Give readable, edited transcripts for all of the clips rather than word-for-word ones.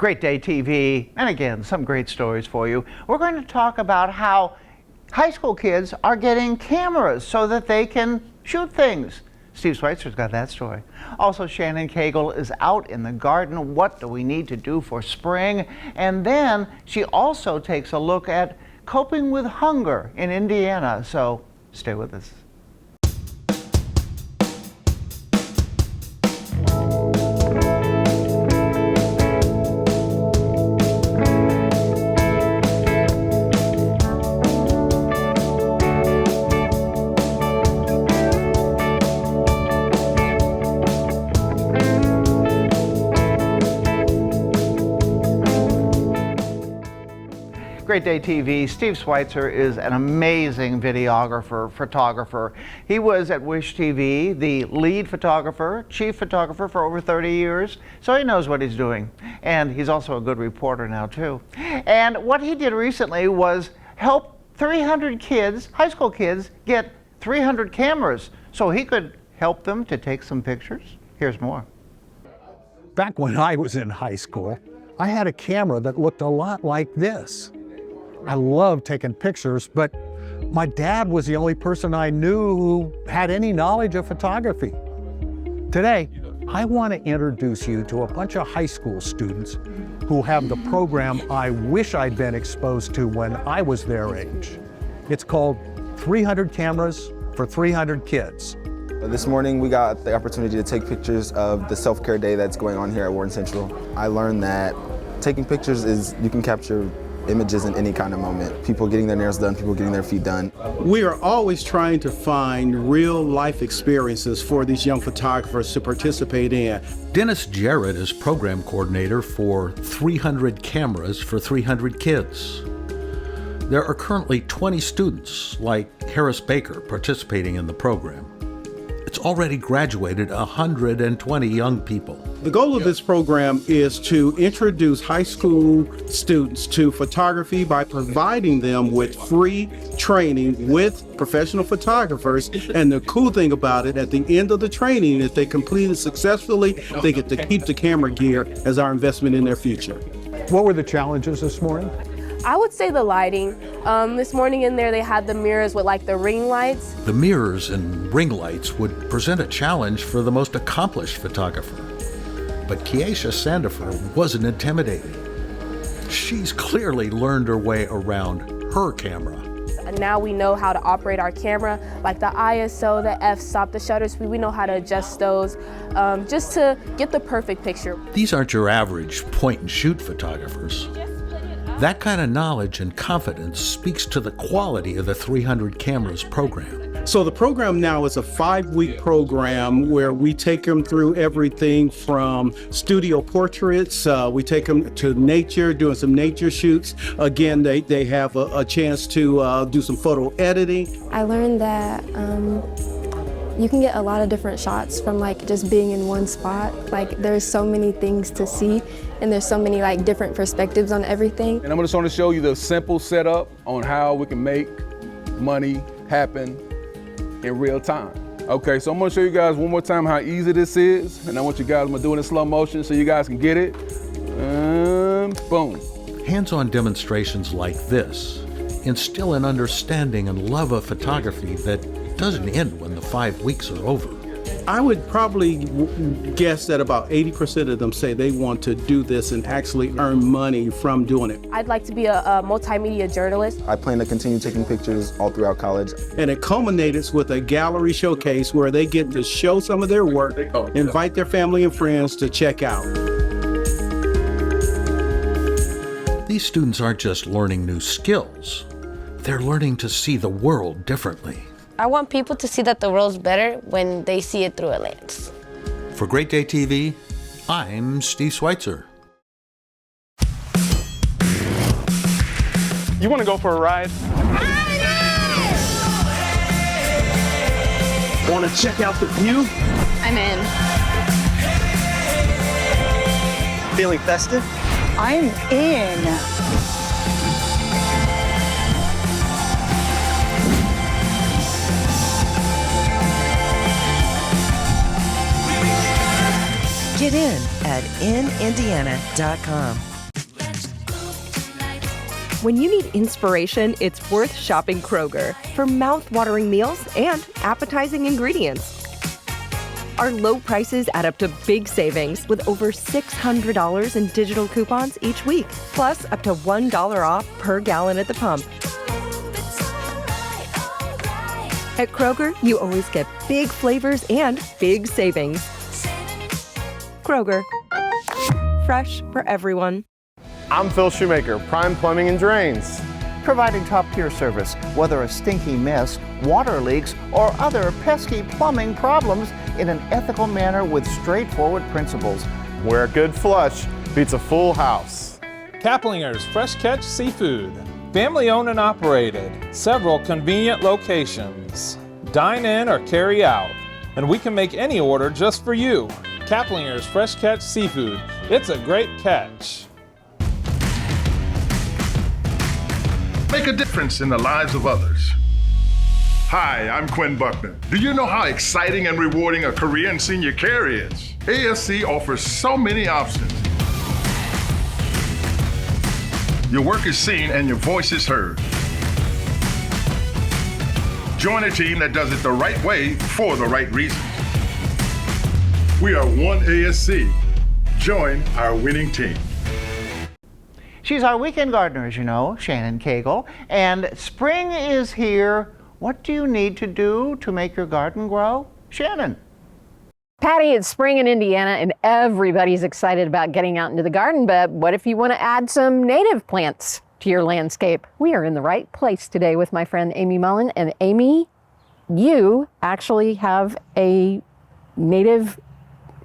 Great Day TV, and again, some great stories for you. We're going to talk about how high school kids are getting cameras so that they can shoot things. Steve Schweitzer's got that story. Also, Shannon Cagle is out in the garden. What do we need to do for spring? And then she also takes a look at coping with hunger in Indiana. So stay with us. Great Day TV, Steve Schweitzer is an amazing videographer, photographer. He was at Wish TV, the lead photographer, chief photographer for over 30 years, so he knows what he's doing. And he's also a good reporter now too. And what he did recently was help 300 kids, high school kids, get 300 cameras so he could help them to take some pictures. Here's more. Back when I was in high school, I had a camera that looked a lot like this. I loved taking pictures, but my dad was the only person I knew who had any knowledge of photography. Today, I want to introduce you to a bunch of high school students who have the program I wish I'd been exposed to when I was their age. It's called 300 Cameras for 300 Kids. This morning we got the opportunity to take pictures of the self-care day that's going on here at Warren Central. I learned that taking pictures you can capture images in any kind of moment. People getting their nails done, people getting their feet done. We are always trying to find real life experiences for these young photographers to participate in. Dennis Jarrett is program coordinator for 300 Cameras for 300 Kids. There are currently 20 students like Harris Baker participating in the program. It's already graduated 120 young people. The goal of this program is to introduce high school students to photography by providing them with free training with professional photographers. And the cool thing about it, at the end of the training, if they complete it successfully, they get to keep the camera gear as our investment in their future. What were the challenges this morning? I would say the lighting. This morning in there they had the mirrors with like the ring lights. The mirrors and ring lights would present a challenge for the most accomplished photographer. But Keisha Sandifer wasn't intimidated. She's clearly learned her way around her camera. And now we know how to operate our camera, like the ISO, the f-stop, the shutter speed. We know how to adjust those just to get the perfect picture. These aren't your average point-and-shoot photographers. That kind of knowledge and confidence speaks to the quality of the 300 Cameras program. So the program now is a 5-week program where we take them through everything from studio portraits, we take them to nature, doing some nature shoots. Again, they have a chance to do some photo editing. I learned that you can get a lot of different shots from like just being in one spot. Like there's so many things to see and there's so many like different perspectives on everything. And I'm just going to show you the simple setup on how we can make money happen in real time. Okay, so I'm going to show you guys one more time how easy this is. And I want you guys to do it in slow motion so you guys can get it. Boom. Hands-on demonstrations like this instill an understanding and love of photography that doesn't end when the 5 weeks are over. I would probably guess that about 80% of them say they want to do this and actually earn money from doing it. I'd like to be a multimedia journalist. I plan to continue taking pictures all throughout college. And it culminates with a gallery showcase where they get to show some of their work, invite their family and friends to check out. These students aren't just learning new skills, they're learning to see the world differently. I want people to see that the world's better when they see it through a lens. For Great Day TV, I'm Steve Schweitzer. You want to go for a ride? Want to check out the view? I'm in. Feeling festive? I'm in. Get in at inindiana.com. When you need inspiration, it's worth shopping Kroger for mouth-watering meals and appetizing ingredients. Our low prices add up to big savings with over $600 in digital coupons each week, plus up to $1 off per gallon at the pump. At Kroger, you always get big flavors and big savings. Kroger, fresh for everyone. I'm Phil Shoemaker, Prime Plumbing and Drains. Providing top-tier service, whether a stinky mess, water leaks, or other pesky plumbing problems in an ethical manner with straightforward principles. Where a good flush beats a full house. Kaplinger's Fresh Catch Seafood. Family owned and operated. Several convenient locations. Dine in or carry out. And we can make any order just for you. Kaplinger's Fresh Catch Seafood. It's a great catch. Make a difference in the lives of others. Hi, I'm Quinn Buckner. Do you know how exciting and rewarding a career in senior care is? ASC offers so many options. Your work is seen and your voice is heard. Join a team that does it the right way for the right reasons. We are one ASC. Join our winning team. She's our weekend gardener, as you know, Shannon Cagle. And spring is here. What do you need to do to make your garden grow? Shannon. Patty, it's spring in Indiana and everybody's excited about getting out into the garden, but what if you want to add some native plants to your landscape? We are in the right place today with my friend Amy Mullen. And Amy, you actually have a native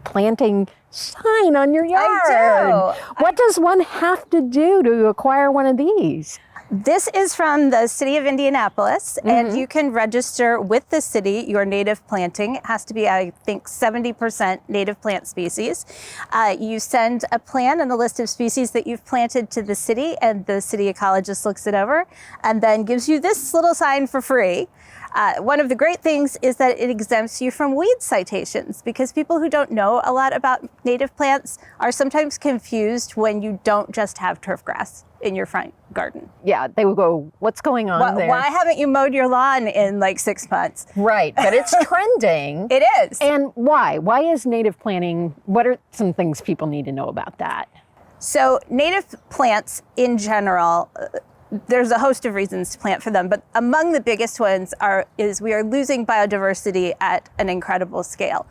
planting sign on your yard. I do. What does one have to do to acquire one of these? This is from the city of Indianapolis, and you can register with the city your native planting. It has to be, I think, 70% native plant species. You send a plan and a list of species that you've planted to the city, and the city ecologist looks it over and then gives you this little sign for free. One of the great things is that it exempts you from weed citations, because people who don't know a lot about native plants are sometimes confused when you don't just have turf grass in your front garden. Yeah, they will go, what's going on there? Why haven't you mowed your lawn in like 6 months? Right, but it's trending. It is. And why? Why is native planting, what are some things people need to know about that? So native plants in general, there's a host of reasons to plant for them, but among the biggest ones is we are losing biodiversity at an incredible scale.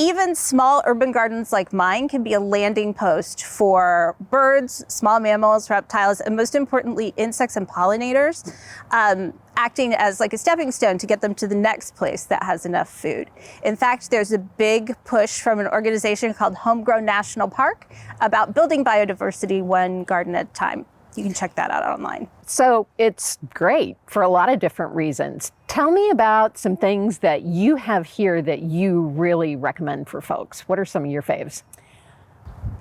Even small urban gardens like mine can be a landing post for birds, small mammals, reptiles, and most importantly, insects and pollinators, acting as like a stepping stone to get them to the next place that has enough food. In fact, there's a big push from an organization called Homegrown National Park about building biodiversity one garden at a time. You can check that out online. So it's great for a lot of different reasons. Tell me about some things that you have here that you really recommend for folks. What are some of your faves?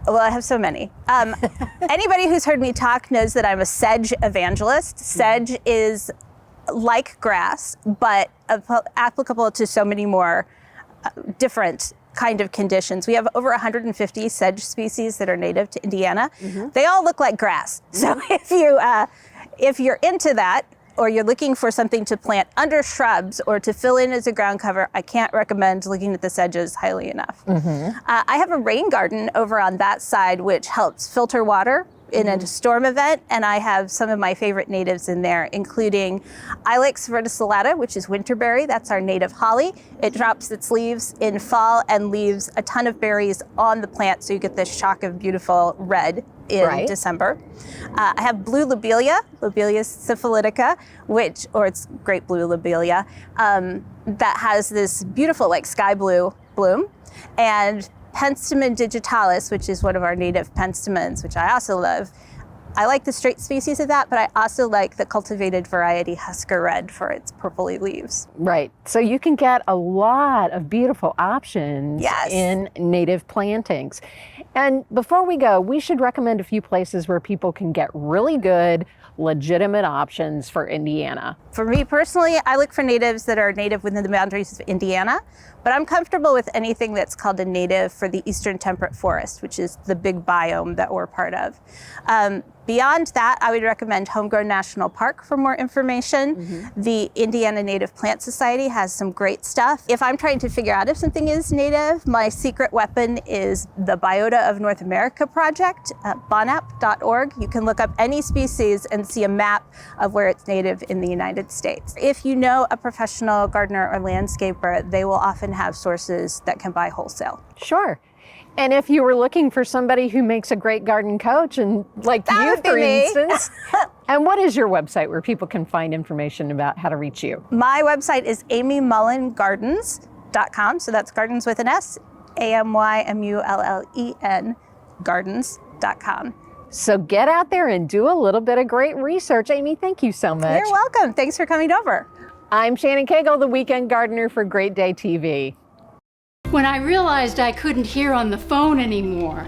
Well, I have so many. Anybody who's heard me talk knows that I'm a sedge evangelist. Sedge is like grass, but applicable to so many more different kind of conditions. We have over 150 sedge species that are native to Indiana. They all look like grass. So if you're into that, or you're looking for something to plant under shrubs or to fill in as a ground cover, I can't recommend looking at the sedges highly enough. I have a rain garden over on that side, which helps filter water in a storm event, and I have some of my favorite natives in there, including Ilex verticillata, which is winterberry. That's our native holly. It drops its leaves in fall and leaves a ton of berries on the plant, so you get this shock of beautiful red in December. I have blue lobelia, Lobelia syphilitica, it's great blue lobelia, that has this beautiful like sky blue bloom, and Penstemon digitalis, which is one of our native penstemons, which I also love. I like the straight species of that, but I also like the cultivated variety Husker Red for its purpley leaves. Right. So you can get a lot of beautiful options in native plantings. And before we go, we should recommend a few places where people can get really good, legitimate options for Indiana. For me personally, I look for natives that are native within the boundaries of Indiana, but I'm comfortable with anything that's called a native for the Eastern Temperate Forest, which is the big biome that we're part of. Beyond that, I would recommend Homegrown National Park for more information. The Indiana Native Plant Society has some great stuff. If I'm trying to figure out if something is native, my secret weapon is the Biota of North America project at bonap.org. You can look up any species and see a map of where it's native in the United States. If you know a professional gardener or landscaper, they will often have sources that can buy wholesale. Sure. And if you were looking for somebody who makes a great garden coach, and like That you, would be for me. instance, and what is your website where people can find information about how to reach you? My website is amymullengardens.com. So that's gardens with an S, AMYMULLEN gardens.com. So get out there and do a little bit of great research. Amy, thank you so much. You're welcome. Thanks for coming over. I'm Shannon Cagle, the Weekend Gardener for Great Day TV. When I realized I couldn't hear on the phone anymore,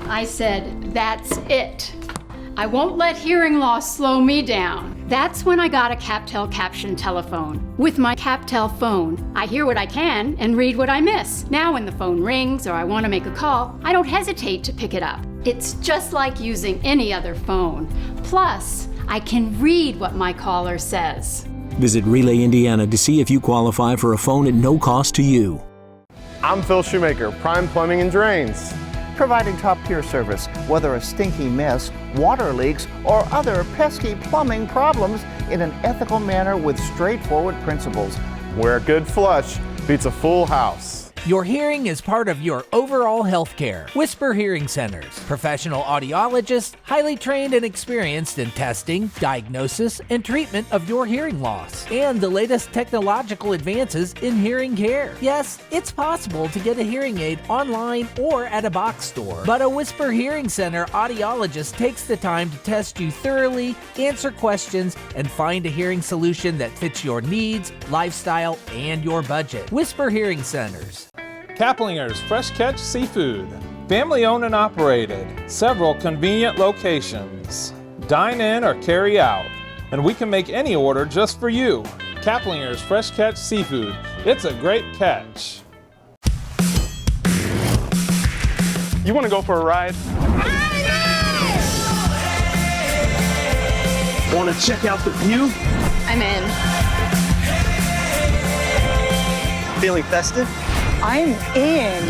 I said, that's it. I won't let hearing loss slow me down. That's when I got a CapTel caption telephone. With my CapTel phone, I hear what I can and read what I miss. Now when the phone rings or I want to make a call, I don't hesitate to pick it up. It's just like using any other phone. Plus, I can read what my caller says. Visit Relay Indiana to see if you qualify for a phone at no cost to you. I'm Phil Shoemaker, Prime Plumbing and Drains. Providing top-tier service, whether a stinky mess, water leaks, or other pesky plumbing problems in an ethical manner with straightforward principles. Where a good flush beats a full house. Your hearing is part of your overall health care. Whisper Hearing Centers. Professional audiologists, highly trained and experienced in testing, diagnosis, and treatment of your hearing loss. And the latest technological advances in hearing care. Yes, it's possible to get a hearing aid online or at a box store. But a Whisper Hearing Center audiologist takes the time to test you thoroughly, answer questions, and find a hearing solution that fits your needs, lifestyle, and your budget. Whisper Hearing Centers. Kaplinger's Fresh Catch Seafood. Family owned and operated. Several convenient locations. Dine in or carry out. And we can make any order just for you. Kaplinger's Fresh Catch Seafood. It's a great catch. You want to go for a ride? Want to check out the view? I'm in. Feeling festive? I'm in.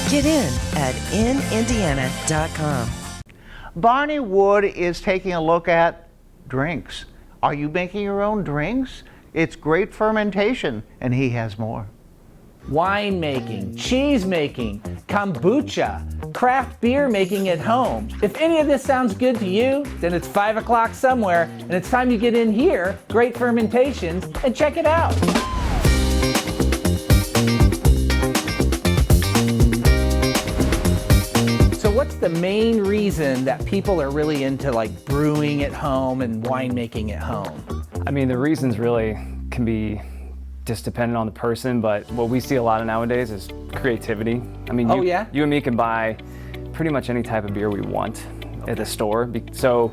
Get in at inindiana.com. Barney Wood is taking a look at drinks. Are you making your own drinks? It's great fermentation, and he has more. Wine making, cheese making, kombucha, craft beer making at home. If any of this sounds good to you, then it's 5 o'clock somewhere, and it's time you get in here, Great Fermentations, and check it out. So what's the main reason that people are really into like brewing at home and winemaking at home? I mean, the reasons really can be just dependent on the person, but what we see a lot of nowadays is creativity. I mean, you and me can buy pretty much any type of beer we want at the store. So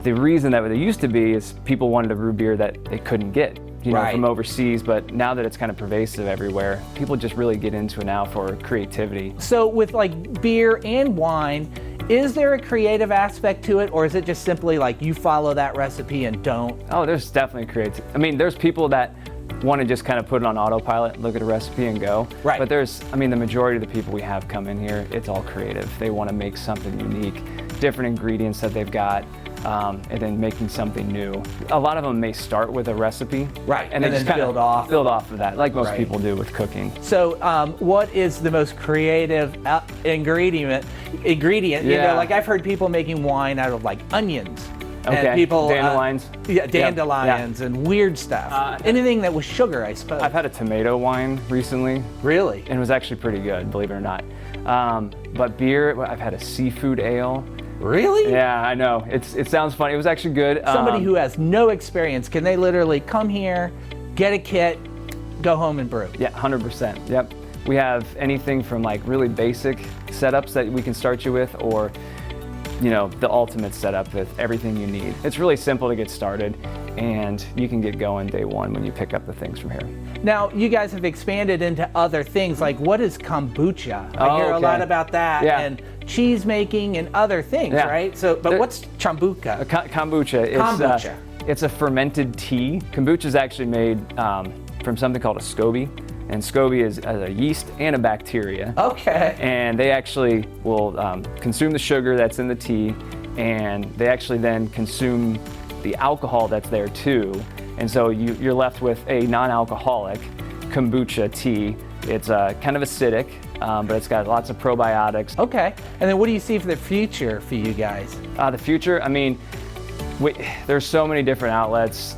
the reason that it used to be is people wanted to brew beer that they couldn't get, from overseas, but now that it's kind of pervasive everywhere, people just really get into it now for creativity. So with like beer and wine, is there a creative aspect to it, or is it just simply like you follow that recipe and don't? Oh, there's definitely creative. I mean, there's people that want to just kind of put it on autopilot, look at a recipe and go. Right. But the majority of the people we have come in here, it's all creative. They want to make something unique, different ingredients that they've got, and then making something new. A lot of them may start with a recipe. Right. And then just kind of build off of that, like most people do with cooking. So what is the most creative ingredient? Like I've heard people making wine out of like onions. Okay. And people, dandelions. Dandelions and weird stuff. Anything that was sugar, I suppose. I've had a tomato wine recently. Really? And it was actually pretty good, believe it or not. But beer, I've had a seafood ale. Really? Yeah, I know. It sounds funny. It was actually good. Somebody who has no experience, can they literally come here, get a kit, go home and brew? Yeah, 100%. Yep. We have anything from like really basic setups that we can start you with, or the ultimate setup with everything you need. It's really simple to get started, and you can get going day one when you pick up the things from here. Now, you guys have expanded into other things, like what is kombucha? I hear a lot about that, and cheese making and other things, right? So, but what's kombucha? Kombucha. It's a fermented tea. Kombucha is actually made from something called a SCOBY. And SCOBY is a yeast and a bacteria. Okay. And they actually will consume the sugar that's in the tea, and they actually then consume the alcohol that's there too. And so you're left with a non-alcoholic kombucha tea. It's kind of acidic, but it's got lots of probiotics. Okay. And then what do you see for the future for you guys? The future, I mean, there's so many different outlets.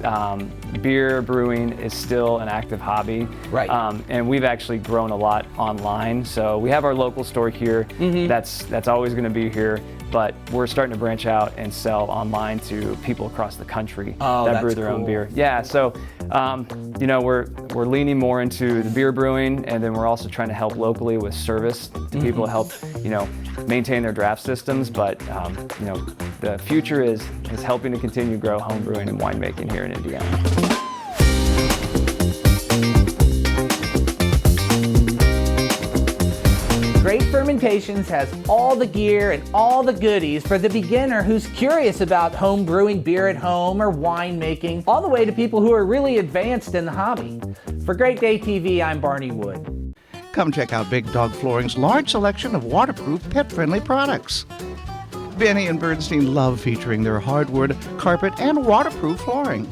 Beer brewing is still an active hobby. Right. And we've actually grown a lot online. So we have our local store here. That's always going to be here. But we're starting to branch out and sell online to people across the country that brew their own beer. Yeah, so we're leaning more into the beer brewing, and then we're also trying to help locally with service to people to help maintain their draft systems. But the future is helping to continue to grow home brewing and winemaking here in Indiana. Great Fermentations has all the gear and all the goodies for the beginner who's curious about home brewing beer at home or winemaking, all the way to people who are really advanced in the hobby. For Great Day TV, I'm Barney Wood. Come check out Big Dog Flooring's large selection of waterproof, pet-friendly products. Benny and Bernstein love featuring their hardwood, carpet, and waterproof flooring.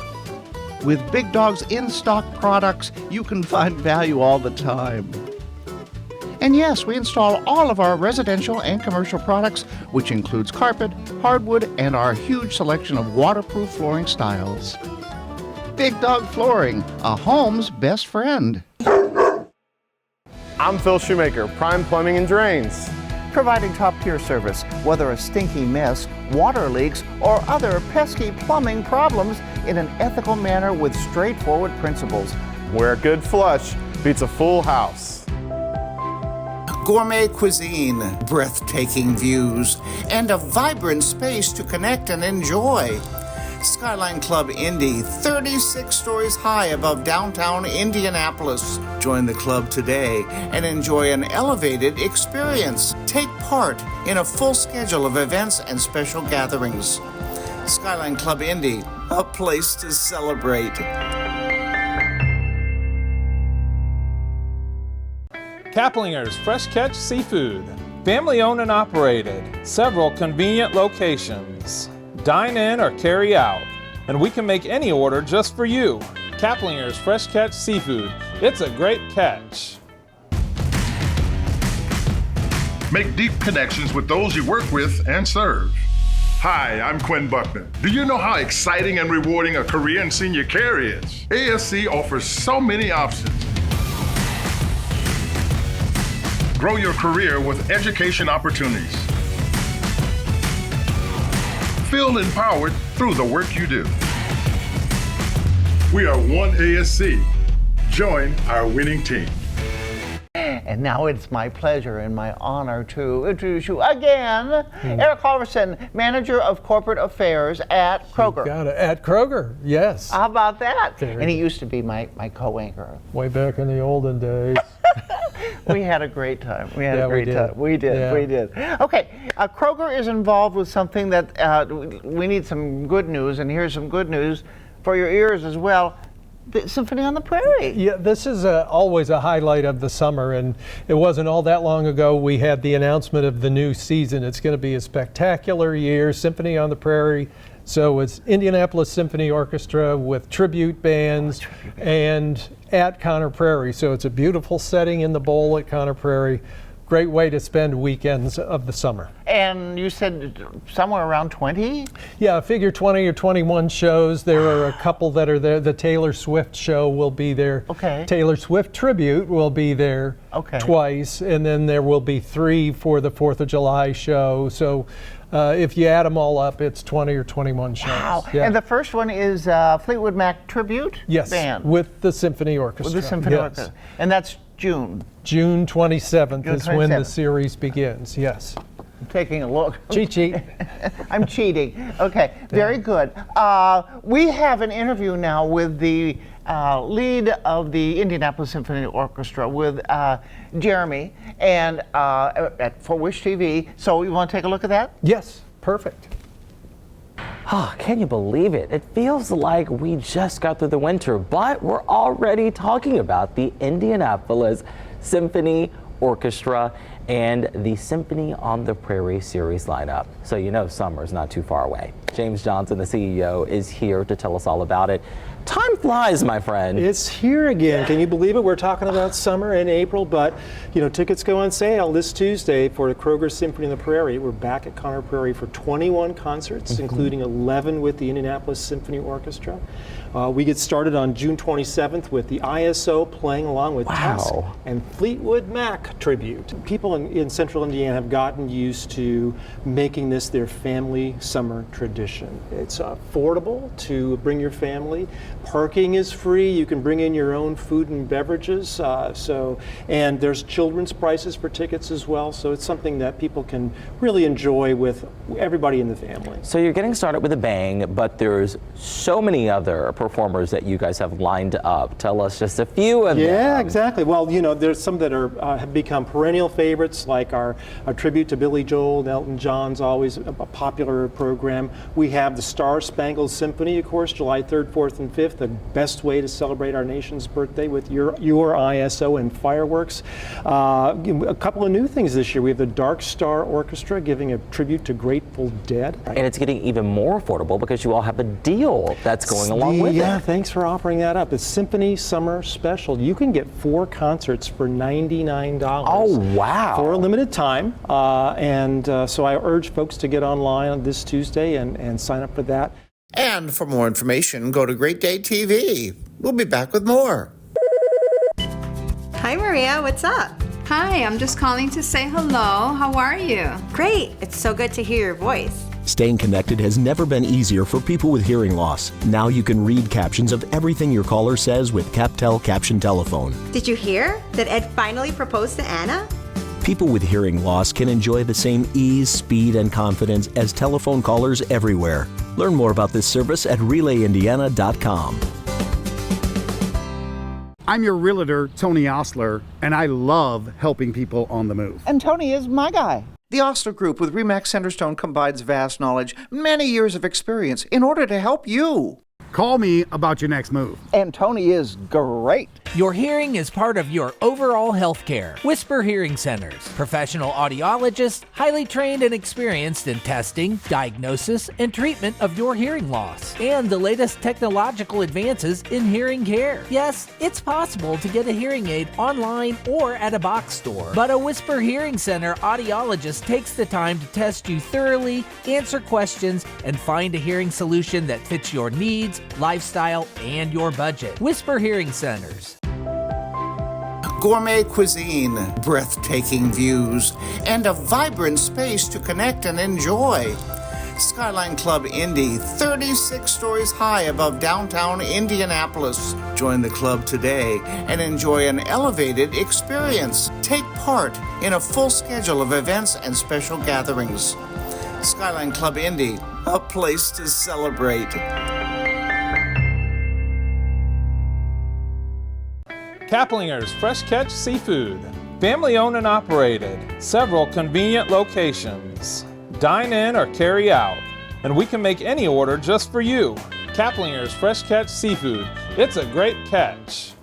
With Big Dog's in-stock products, you can find value all the time. And yes, we install all of our residential and commercial products, which includes carpet, hardwood, and our huge selection of waterproof flooring styles. Big Dog Flooring, a home's best friend. I'm Phil Shoemaker, Prime Plumbing and Drains. Providing top-tier service, whether a stinky mess, water leaks, or other pesky plumbing problems in an ethical manner with straightforward principles. Where a good flush beats a full house. Gourmet cuisine, breathtaking views, and a vibrant space to connect and enjoy. Skyline Club Indy, 36 stories high above downtown Indianapolis. Join the club today and enjoy an elevated experience. Take part in a full schedule of events and special gatherings. Skyline Club Indy, a place to celebrate. Kaplinger's Fresh Catch Seafood. Family owned and operated. Several convenient locations. Dine in or carry out. And we can make any order just for you. Kaplinger's Fresh Catch Seafood. It's a great catch. Make deep connections with those you work with and serve. Hi, I'm Quinn Buckman. Do you know how exciting and rewarding a career in senior care is? ASC offers so many options. Grow your career with education opportunities. Feel empowered through the work you do. We are one ASC. Join our winning team. And now it's my pleasure and my honor to introduce you again, Eric Halverson, Manager of Corporate Affairs at Kroger. Got it. At Kroger, yes. How about that? And he used to be my co-anchor. Way back in the olden days. We had a great time. We had a great time. We did. Okay, Kroger is involved with something that we need some good news, and here's some good news for your ears as well. The Symphony on the Prairie. Yeah, this is always a highlight of the summer, and it wasn't all that long ago we had the announcement of the new season. It's going to be a spectacular year, Symphony on the Prairie. So it's Indianapolis Symphony Orchestra with tribute bands and at Conner Prairie. So it's a beautiful setting in the bowl at Conner Prairie. Great way to spend weekends of the summer. And you said somewhere around 20? Yeah, figure 20 or 21 shows. There are a couple that are there. The Taylor Swift show will be there. Okay. Taylor Swift tribute will be there twice. And then there will be 3 for the 4th of July show. So if you add them all up, it's 20 or 21 shows. Wow. Yeah. And the first one is Fleetwood Mac Tribute Band. With the Symphony Orchestra. With the Symphony Orchestra. And that's June. June 27th is when the series begins, yes. taking a look. Cheat sheet. I'm cheating. Okay, very good. We have an interview now with the lead of the Indianapolis Symphony Orchestra with Jeremy and for Wish TV. So you want to take a look at that? Yes, perfect. Oh, can you believe it? It feels like we just got through the winter, but we're already talking about the Indianapolis Symphony Orchestra and the Symphony on the Prairie series lineup. So you know summer's not too far away. James Johnson, the CEO, is here to tell us all about it. Time flies, my friend. It's here again. Can you believe it? We're talking about summer in April, but you know, tickets go on sale this Tuesday for the Kroger Symphony on the Prairie. We're back at Conner Prairie for 21 concerts, including 11 with the Indianapolis Symphony Orchestra. We get started on June 27th with the ISO playing along with Tusk and Fleetwood Mac tribute. People in central Indiana have gotten used to making this their family summer tradition. It's affordable to bring your family. Parking is free. You can bring in your own food and beverages. And there's children's prices for tickets as well. So it's something that people can really enjoy with everybody in the family. So you're getting started with a bang, but there's so many other performers that you guys have lined up. Tell us just a few of them. Yeah, exactly. Well, you know, there's some that are have become perennial favorites, like our tribute to Billy Joel and Elton John's always a popular program. We have the Star Spangled Symphony, of course, July 3rd, 4th, and 5th, the best way to celebrate our nation's birthday with your ISO and fireworks. A couple of new things this year. We have the Dark Star Orchestra giving a tribute to Grateful Dead. And it's getting even more affordable because you all have a deal that's going along with it. Yeah, thanks for offering that up. The Symphony Summer Special. You can get 4 concerts for $99. Oh, wow. For a limited time. So I urge folks to get online on this Tuesday and sign up for that. And for more information, go to Great Day TV. We'll be back with more. Hi, Maria. What's up? Hi, I'm just calling to say hello. How are you? Great. It's so good to hear your voice. Staying connected has never been easier for people with hearing loss. Now you can read captions of everything your caller says with CapTel Caption Telephone. Did you hear that Ed finally proposed to Anna? People with hearing loss can enjoy the same ease, speed, and confidence as telephone callers everywhere. Learn more about this service at RelayIndiana.com. I'm your realtor, Tony Osler, and I love helping people on the move. And Tony is my guy. The Osler Group with RE/MAX Centerstone combines vast knowledge, many years of experience in order to help you. Call me about your next move. And Tony is great. Your hearing is part of your overall health care. Whisper Hearing Centers. Professional audiologists, highly trained and experienced in testing, diagnosis, and treatment of your hearing loss. And the latest technological advances in hearing care. Yes, it's possible to get a hearing aid online or at a box store. But a Whisper Hearing Center audiologist takes the time to test you thoroughly, answer questions, and find a hearing solution that fits your needs, lifestyle, and your budget. Whisper Hearing Centers. Gourmet cuisine, breathtaking views, and a vibrant space to connect and enjoy. Skyline Club Indy, 36 stories high above downtown Indianapolis. Join the club today and enjoy an elevated experience. Take part in a full schedule of events and special gatherings. Skyline Club Indy, a place to celebrate. Kaplinger's Fresh Catch Seafood. Family owned and operated. Several convenient locations. Dine in or carry out. And we can make any order just for you. Kaplinger's Fresh Catch Seafood. It's a great catch.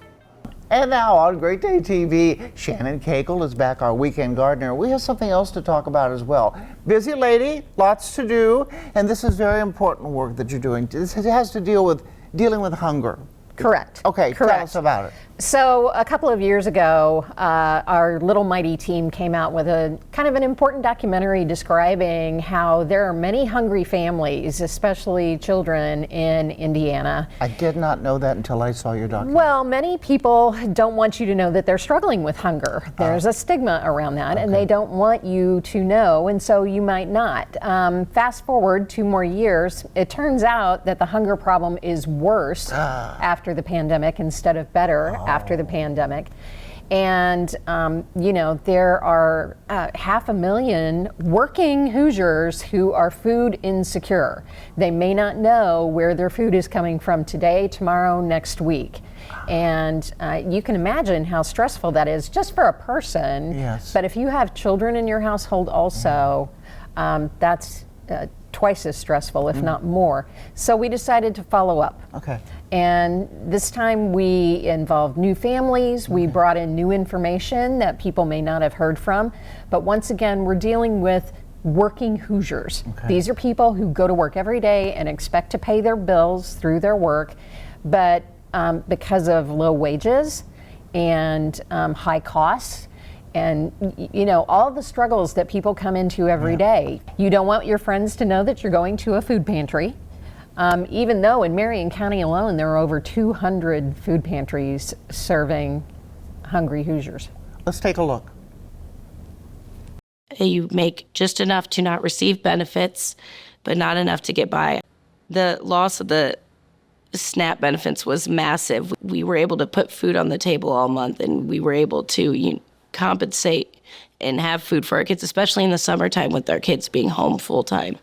And now on Great Day TV, Shannon Cagle is back, our weekend gardener. We have something else to talk about as well. Busy lady, lots to do, and this is very important work that you're doing. This has to deal with dealing with hunger. Correct. Okay, Correct. Tell us about it. So a couple of years ago, our Little Mighty team came out with a kind of an important documentary describing how there are many hungry families, especially children in Indiana. I did not know that until I saw your documentary. Well, many people don't want you to know that they're struggling with hunger. There's a stigma around that, and they don't want you to know, and so you might not. Fast forward 2 more years, it turns out that the hunger problem is worse after the pandemic instead of better after the pandemic. And, there are 500,000 working Hoosiers who are food insecure. They may not know where their food is coming from today, tomorrow, next week. And you can imagine how stressful that is just for a person. Yes. But if you have children in your household also, that's twice as stressful, if not more. So we decided to follow up. Okay. And this time we involved new families. We brought in new information that people may not have heard from. But once again, we're dealing with working Hoosiers. Okay. These are people who go to work every day and expect to pay their bills through their work, but because of low wages and high costs, and all the struggles that people come into every day. You don't want your friends to know that you're going to a food pantry, even though in Marion County alone there are over 200 food pantries serving hungry Hoosiers. Let's take a look. You make just enough to not receive benefits, but not enough to get by. The loss of the SNAP benefits was massive. We were able to put food on the table all month, and we were able to compensate and have food for our kids, especially in the summertime with our kids being home full time.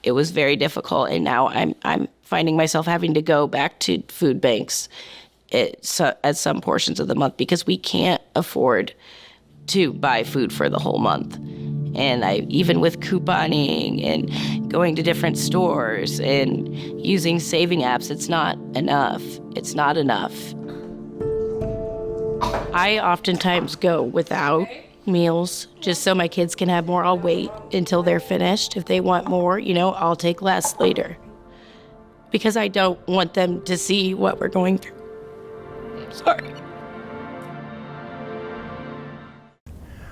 It was very difficult, and now I'm finding myself having to go back to food banks at some portions of the month because we can't afford to buy food for the whole month. And even with couponing and going to different stores and using saving apps, it's not enough. It's not enough. I oftentimes go without meals just so my kids can have more. I'll wait until they're finished. If they want more, I'll take less later. Because I don't want them to see what we're going through. Sorry.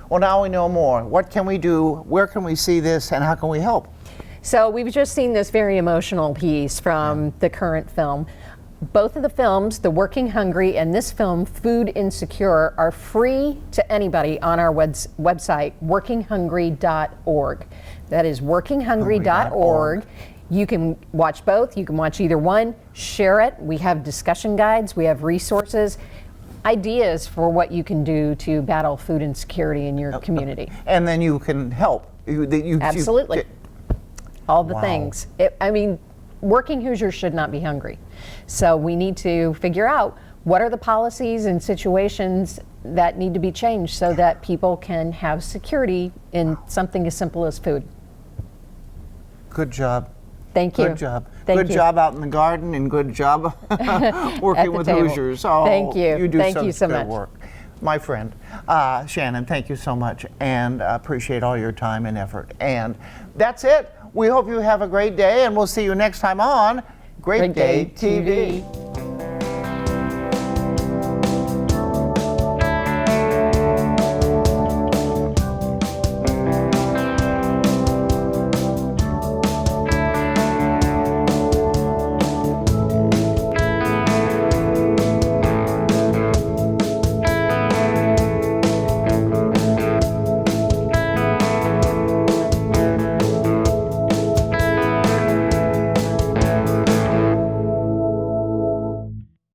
Well, now we know more. What can we do? Where can we see this? And how can we help? So we've just seen this very emotional piece from the current film. Both of the films, The Working Hungry and this film, Food Insecure, are free to anybody on our website, workinghungry.org. That is workinghungry.org. You can watch both. You can watch either one. Share it. We have discussion guides. We have resources. Ideas for what you can do to battle food insecurity in your community. And then you can help. Absolutely. All the Wow. things. Working Hoosiers should not be hungry. So we need to figure out what are the policies and situations that need to be changed so that people can have security in something as simple as food. Good job. Thank you. Good job. Thank Good you. job out in the garden and good job working with table. Hoosiers. Oh, Thank you. You do Thank such you so good much. work. My friend, Shannon, thank you so much and appreciate all your time and effort. And that's it. We hope you have a great day and we'll see you next time on Great Day TV.